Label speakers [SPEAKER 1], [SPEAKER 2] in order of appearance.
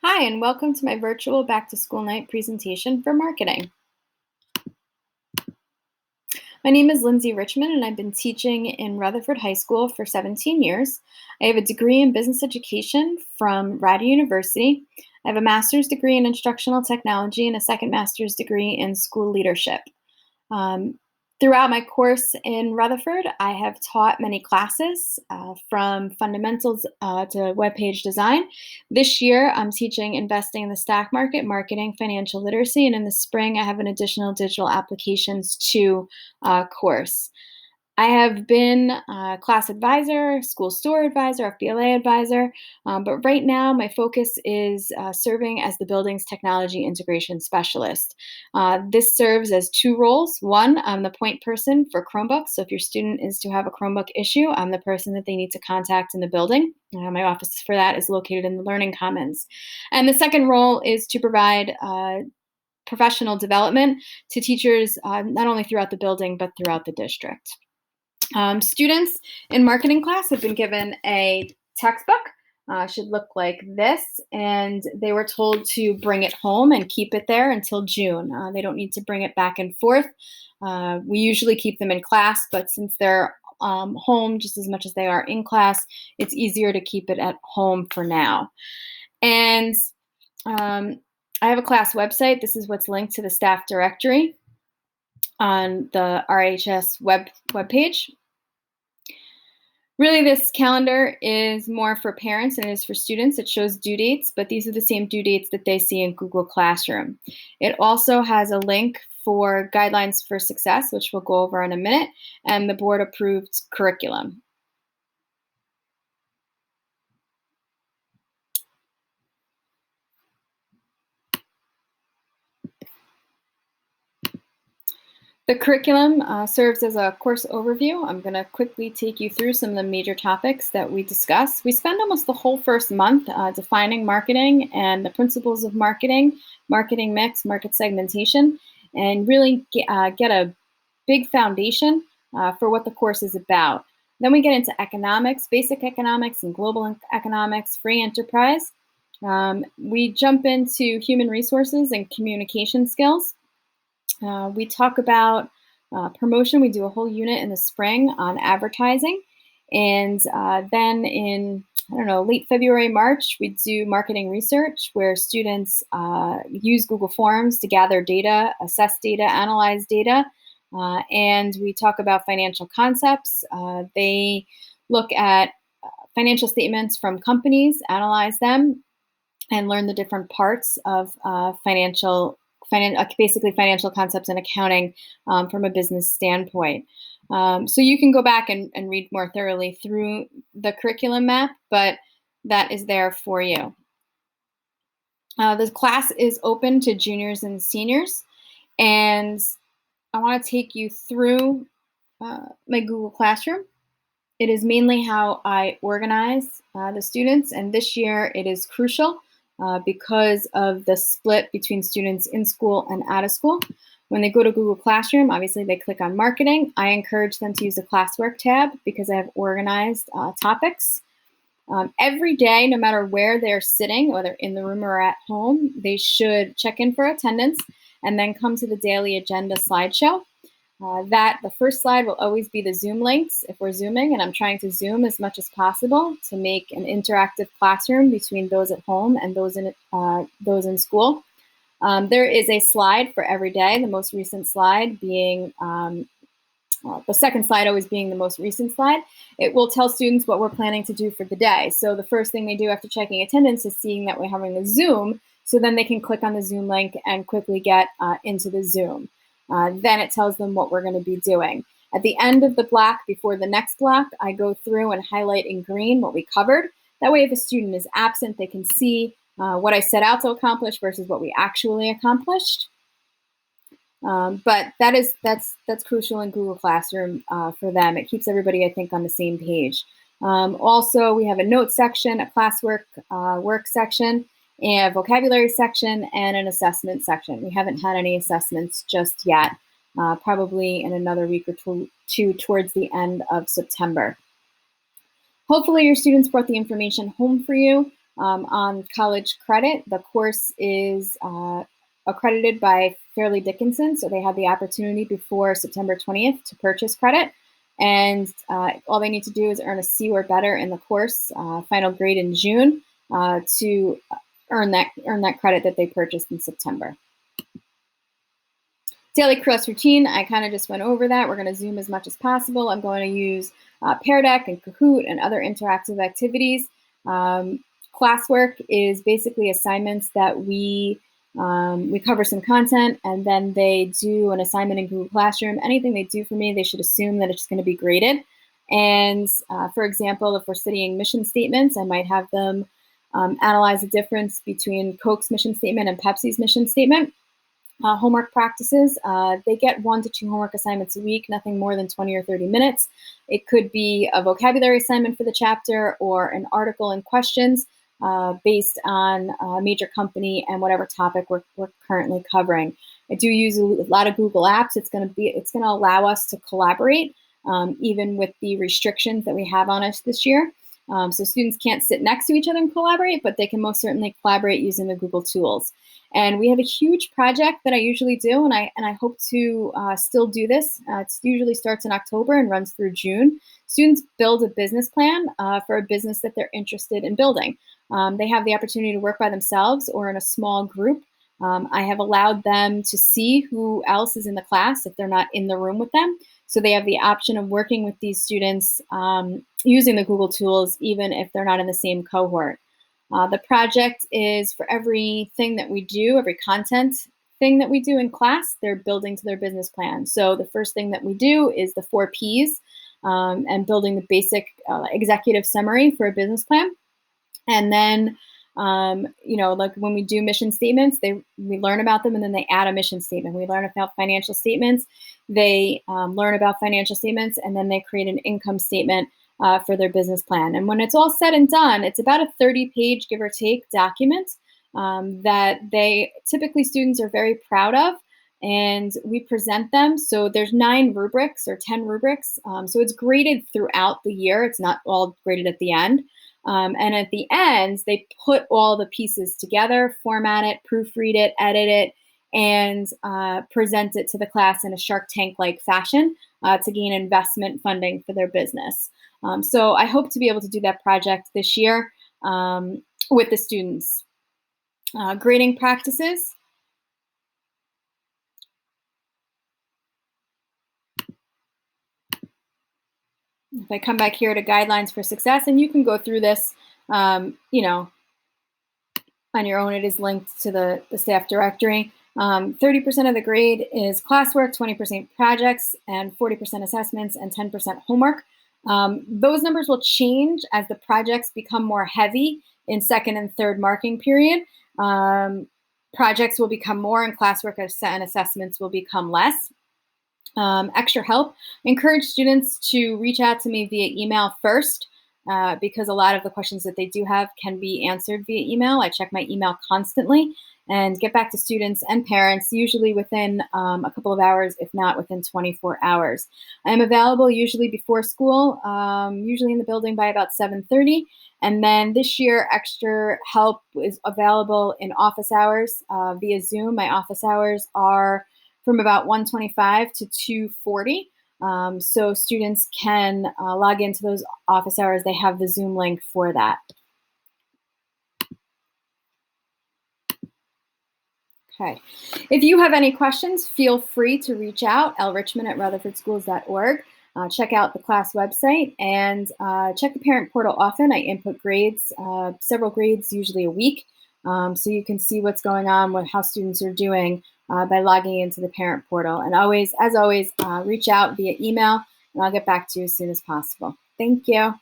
[SPEAKER 1] Hi, and welcome to my virtual back to school night presentation for marketing. My name is Lindsay Richmond, and I've been teaching in Rutherford High School for 17 years. I have a degree in business education from Rider University. I have a master's degree in instructional technology and a second master's degree in school leadership. Um, Throughout my course in Rutherford, I have taught many classes from fundamentals to web page design. This year, I'm teaching investing in the stock market, marketing, financial literacy, and in the spring, I have an additional digital applications 2 course. I have been a class advisor, school store advisor, FBLA advisor, but right now my focus is serving as the building's technology integration specialist. This serves as two roles. One, I'm the point person for Chromebooks. So if your student is to have a Chromebook issue, I'm the person that they need to contact in the building. My office for that is located in the Learning Commons. And the second role is to provide professional development to teachers not only throughout the building, but throughout the district. Students in marketing class have been given a textbook. Should look like this, and they were told to bring it home and keep it there until June. They don't need to bring it back and forth. We usually keep them in class, but since they're home just as much as they are in class, it's easier to keep it at home for now. And I have a class website. This is what's linked to the staff directory on the RHS webpage. Really, this calendar is more for parents than it is for students. It shows due dates, but these are the same due dates that they see in Google Classroom. It also has a link for Guidelines for Success, which we'll go over in a minute, and the board-approved curriculum. The curriculum serves as a course overview. I'm going to quickly take you through some of the major topics that we discuss. We spend almost the whole first month defining marketing and the principles of marketing, marketing mix, market segmentation, and really get a big foundation for what the course is about. Then we get into economics, basic economics and global economics, free enterprise. We jump into human resources and communication skills. We talk about promotion. We do a whole unit in the spring on advertising. And then in, late February, March, we do marketing research where students use Google Forms to gather data, assess data, analyze data. And we talk about financial concepts. They look at financial statements from companies, analyze them, and learn the different parts of basically financial concepts and accounting from a business standpoint. So you can go back and read more thoroughly through the curriculum map, but that is there for you. The class is open to juniors and seniors, and I want to take you through my Google Classroom. It is mainly how I organize the students, and this year it is crucial because of the split between students in school and out of school. When they go to Google Classroom, obviously they click on marketing. I encourage them to use the classwork tab because I have organized topics. Every day, no matter where they're sitting, whether in the room or at home, they should check in for attendance and then come to the daily agenda slideshow. The first slide will always be the Zoom links if we're Zooming, and I'm trying to Zoom as much as possible to make an interactive classroom between those at home and those in school. There is a slide for every day, the most recent slide being, the second slide always being the most recent slide. It will tell students what we're planning to do for the day. So the first thing they do after checking attendance is seeing that we're having a Zoom, so then they can click on the Zoom link and quickly get into the Zoom. Then it tells them what we're going to be doing. At the end of the block, before the next block, I go through and highlight in green what we covered. That way, if a student is absent, they can see what I set out to accomplish versus what we actually accomplished. But that's crucial in Google Classroom for them. It keeps everybody, I think, on the same page. Also, we have a notes section, a classwork work section, a vocabulary section, and an assessment section. We haven't had any assessments just yet, probably in another week or two towards the end of September. Hopefully your students brought the information home for you. on college credit. The course is accredited by Fairleigh Dickinson, so they have the opportunity before September 20th to purchase credit. And all they need to do is earn a C or better in the course, final grade in June, to earn that credit that they purchased in September. Daily class routine, I kind of just went over that. We're going to Zoom as much as possible. I'm going to use Pear Deck and Kahoot and other interactive activities. Classwork is basically assignments that we cover some content, and then they do an assignment in Google Classroom. Anything they do for me, they should assume that it's going to be graded. And for example, if we're studying mission statements, I might have them analyze the difference between Coke's mission statement and Pepsi's mission statement. Homework practices, they get 1 to 2 homework assignments a week, nothing more than 20 or 30 minutes. It could be a vocabulary assignment for the chapter or an article and questions based on a major company and whatever topic we're currently covering. I do use a lot of Google Apps. It's going to allow us to collaborate, even with the restrictions that we have on us this year. So students can't sit next to each other and collaborate, but they can most certainly collaborate using the Google tools. And we have a huge project that I usually do, and I hope to still do this. It usually starts in October and runs through June. Students build a business plan for a business that they're interested in building. They have the opportunity to work by themselves or in a small group. I have allowed them to see who else is in the class if they're not in the room with them. So they have the option of working with these students using the Google tools, even if they're not in the same cohort. The project is for everything that we do, every content thing that we do in class, they're building to their business plan. So the first thing that we do is the 4 Ps and building the basic executive summary for a business plan. And then, like when we do mission statements, we learn about them and then they add a mission statement. We learn about financial statements, they learn about financial statements, and then they create an income statement for their business plan. And when it's all said and done, it's about a 30-page, give or take, document that students are very proud of, and we present them. So there's 9 rubrics or 10 rubrics. So it's graded throughout the year. It's not all graded at the end. And at the end, they put all the pieces together, format it, proofread it, edit it, and present it to the class in a Shark Tank-like fashion to gain investment funding for their business. So I hope to be able to do that project this year with the students. Grading practices. If I come back here to guidelines for success, and you can go through this, on your own. It is linked to the staff directory. 30% of the grade is classwork, 20% projects, and 40% assessments, and 10% homework. Those numbers will change as the projects become more heavy in second and third marking period. Projects will become more, and classwork and assessments will become less. Extra help. Encourage students to reach out to me via email first, because a lot of the questions that they do have can be answered via email. I check my email constantly and get back to students and parents, usually within a couple of hours, if not within 24 hours. I am available usually before school, usually in the building by about 7:30. And then this year, extra help is available in office hours via Zoom. My office hours are from about 1:25 to 2:40. So students can log into those office hours. They have the Zoom link for that. Okay. If you have any questions, feel free to reach out, lrichmond@rutherfordschools.org. Check out the class website and check the parent portal often. I input grades, several grades, usually a week. So you can see what's going on with how students are doing by logging into the parent portal. And as always, reach out via email, and I'll get back to you as soon as possible. Thank you.